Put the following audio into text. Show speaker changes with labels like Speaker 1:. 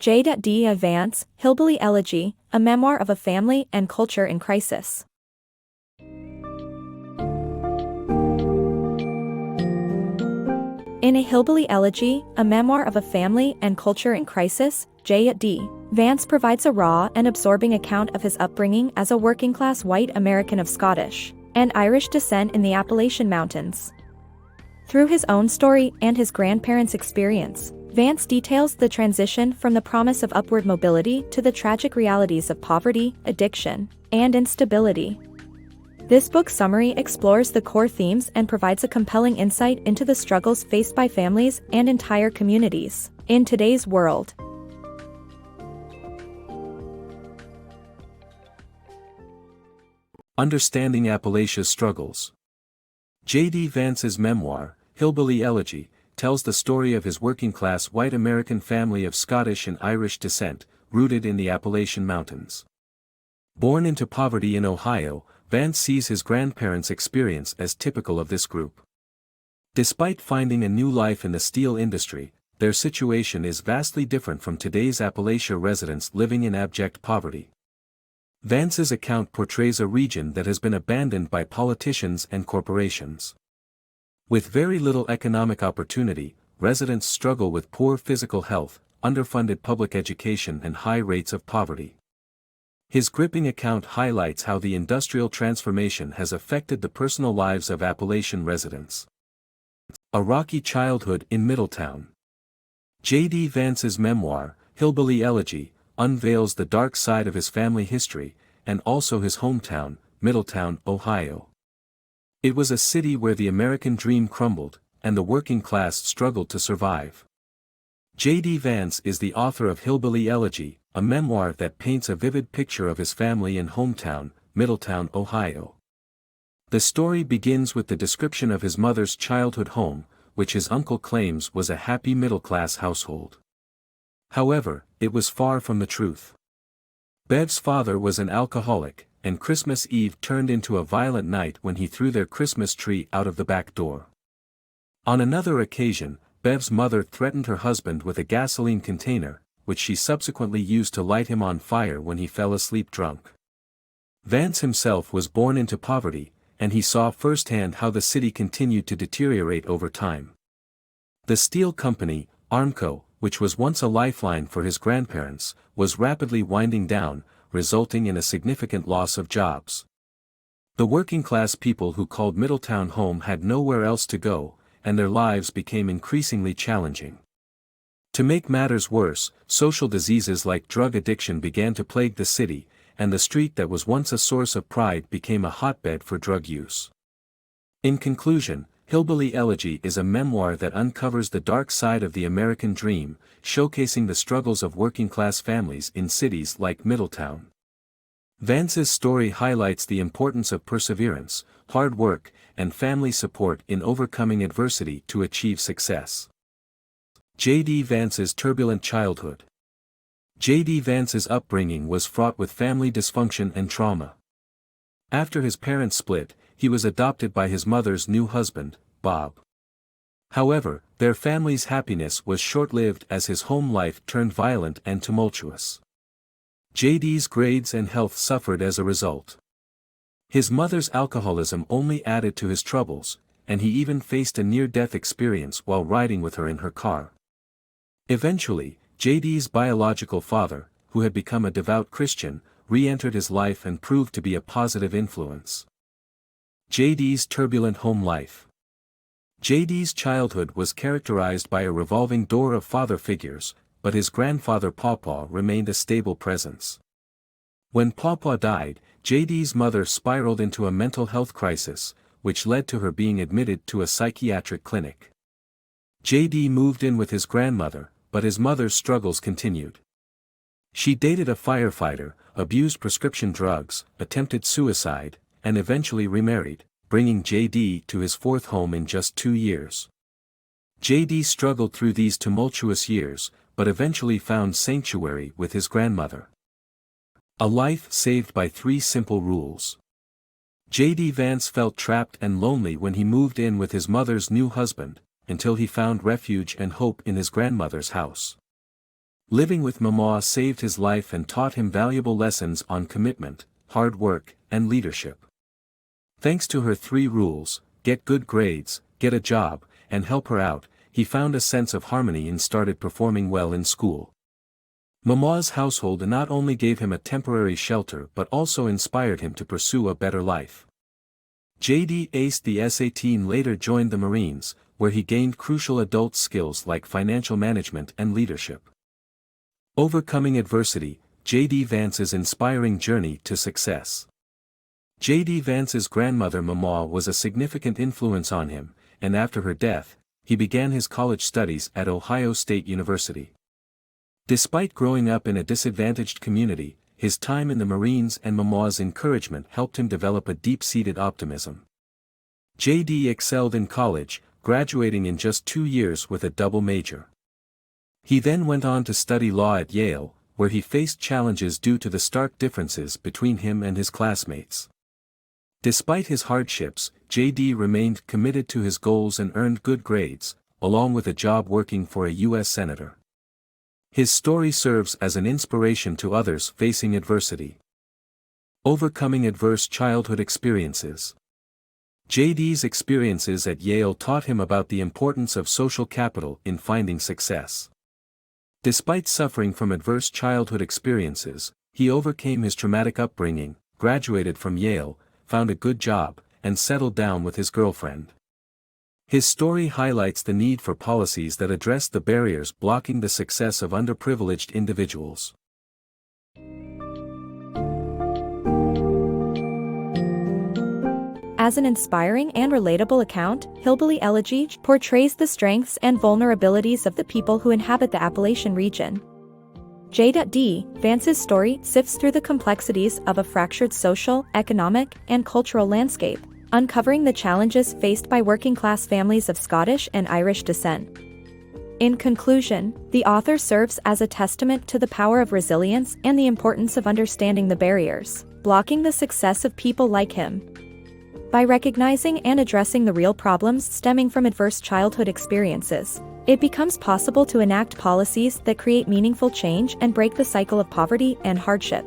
Speaker 1: J.D. Vance, Hillbilly Elegy, a memoir of a family and culture in crisis. In A Hillbilly Elegy, a memoir of a family and culture in crisis, J.D. Vance provides a raw and absorbing account of his upbringing as a working-class white American of Scottish and Irish descent in the Appalachian Mountains. Through his own story and his grandparents' experience, Vance details the transition from the promise of upward mobility to the tragic realities of poverty, addiction, and instability. This book summary explores the core themes and provides a compelling insight into the struggles faced by families and entire communities in today's world.
Speaker 2: Understanding Appalachia's Struggles. J.D. Vance's memoir, Hillbilly Elegy, tells the story of his working-class white American family of Scottish and Irish descent, rooted in the Appalachian Mountains. Born into poverty in Ohio, Vance sees his grandparents' experience as typical of this group. Despite finding a new life in the steel industry, their situation is vastly different from today's Appalachia residents living in abject poverty. Vance's account portrays a region that has been abandoned by politicians and corporations. With very little economic opportunity, residents struggle with poor physical health, underfunded public education and high rates of poverty. His gripping account highlights how the industrial transformation has affected the personal lives of Appalachian residents. A rocky childhood in Middletown. J.D. Vance's memoir, Hillbilly Elegy, unveils the dark side of his family history, and also his hometown, Middletown, Ohio. It was a city where the American dream crumbled, and the working class struggled to survive. J.D. Vance is the author of Hillbilly Elegy, a memoir that paints a vivid picture of his family and hometown, Middletown, Ohio. The story begins with the description of his mother's childhood home, which his uncle claims was a happy middle-class household. However, it was far from the truth. Bev's father was an alcoholic, and Christmas Eve turned into a violent night when he threw their Christmas tree out of the back door. On another occasion, Bev's mother threatened her husband with a gasoline container, which she subsequently used to light him on fire when he fell asleep drunk. Vance himself was born into poverty, and he saw firsthand how the city continued to deteriorate over time. The steel company, Armco, which was once a lifeline for his grandparents, was rapidly winding down, resulting in a significant loss of jobs. The working-class people who called Middletown home had nowhere else to go, and their lives became increasingly challenging. To make matters worse, social diseases like drug addiction began to plague the city, and the street that was once a source of pride became a hotbed for drug use. In conclusion, Hillbilly Elegy is a memoir that uncovers the dark side of the American dream, showcasing the struggles of working-class families in cities like Middletown. Vance's story highlights the importance of perseverance, hard work, and family support in overcoming adversity to achieve success. J.D. Vance's turbulent childhood. J.D. Vance's upbringing was fraught with family dysfunction and trauma. After his parents split, he was adopted by his mother's new husband, Bob. However, their family's happiness was short-lived as his home life turned violent and tumultuous. J.D.'s grades and health suffered as a result. His mother's alcoholism only added to his troubles, and he even faced a near-death experience while riding with her in her car. Eventually, J.D.'s biological father, who had become a devout Christian, re-entered his life and proved to be a positive influence. J.D.'s turbulent home life. J.D.'s childhood was characterized by a revolving door of father figures, but his grandfather Pawpaw remained a stable presence. When Pawpaw died, J.D.'s mother spiraled into a mental health crisis, which led to her being admitted to a psychiatric clinic. J.D. moved in with his grandmother, but his mother's struggles continued. She dated a firefighter, abused prescription drugs, attempted suicide, and eventually remarried, bringing J.D. to his fourth home in just 2 years. J.D. struggled through these tumultuous years, but eventually found sanctuary with his grandmother. A life saved by 3 simple rules. J.D. Vance felt trapped and lonely when he moved in with his mother's new husband, until he found refuge and hope in his grandmother's house. Living with Memoir saved his life and taught him valuable lessons on commitment, hard work, and leadership. Thanks to her 3 rules, get good grades, get a job, and help her out, he found a sense of harmony and started performing well in school. Memoir's household not only gave him a temporary shelter but also inspired him to pursue a better life. JD aced the SAT and later joined the Marines, where he gained crucial adult skills like financial management and leadership. Overcoming adversity, JD Vance's inspiring journey to success. JD Vance's grandmother Memoir was a significant influence on him, and after her death, he began his college studies at Ohio State University. Despite growing up in a disadvantaged community, his time in the Marines and Memoir's encouragement helped him develop a deep-seated optimism. JD excelled in college, graduating in just 2 years with a double major. He then went on to study law at Yale, where he faced challenges due to the stark differences between him and his classmates. Despite his hardships, JD remained committed to his goals and earned good grades, along with a job working for a U.S. senator. His story serves as an inspiration to others facing adversity. Overcoming adverse childhood experiences. JD's experiences at Yale taught him about the importance of social capital in finding success. Despite suffering from adverse childhood experiences, he overcame his traumatic upbringing, graduated from Yale, found a good job, and settled down with his girlfriend. His story highlights the need for policies that address the barriers blocking the success of underprivileged individuals.
Speaker 1: As an inspiring and relatable account, Hillbilly Elegy portrays the strengths and vulnerabilities of the people who inhabit the Appalachian region. J.D. Vance's story sifts through the complexities of a fractured social, economic, and cultural landscape, uncovering the challenges faced by working-class families of Scottish and Irish descent. In conclusion, the author serves as a testament to the power of resilience and the importance of understanding the barriers blocking the success of people like him. By recognizing and addressing the real problems stemming from adverse childhood experiences, it becomes possible to enact policies that create meaningful change and break the cycle of poverty and hardship.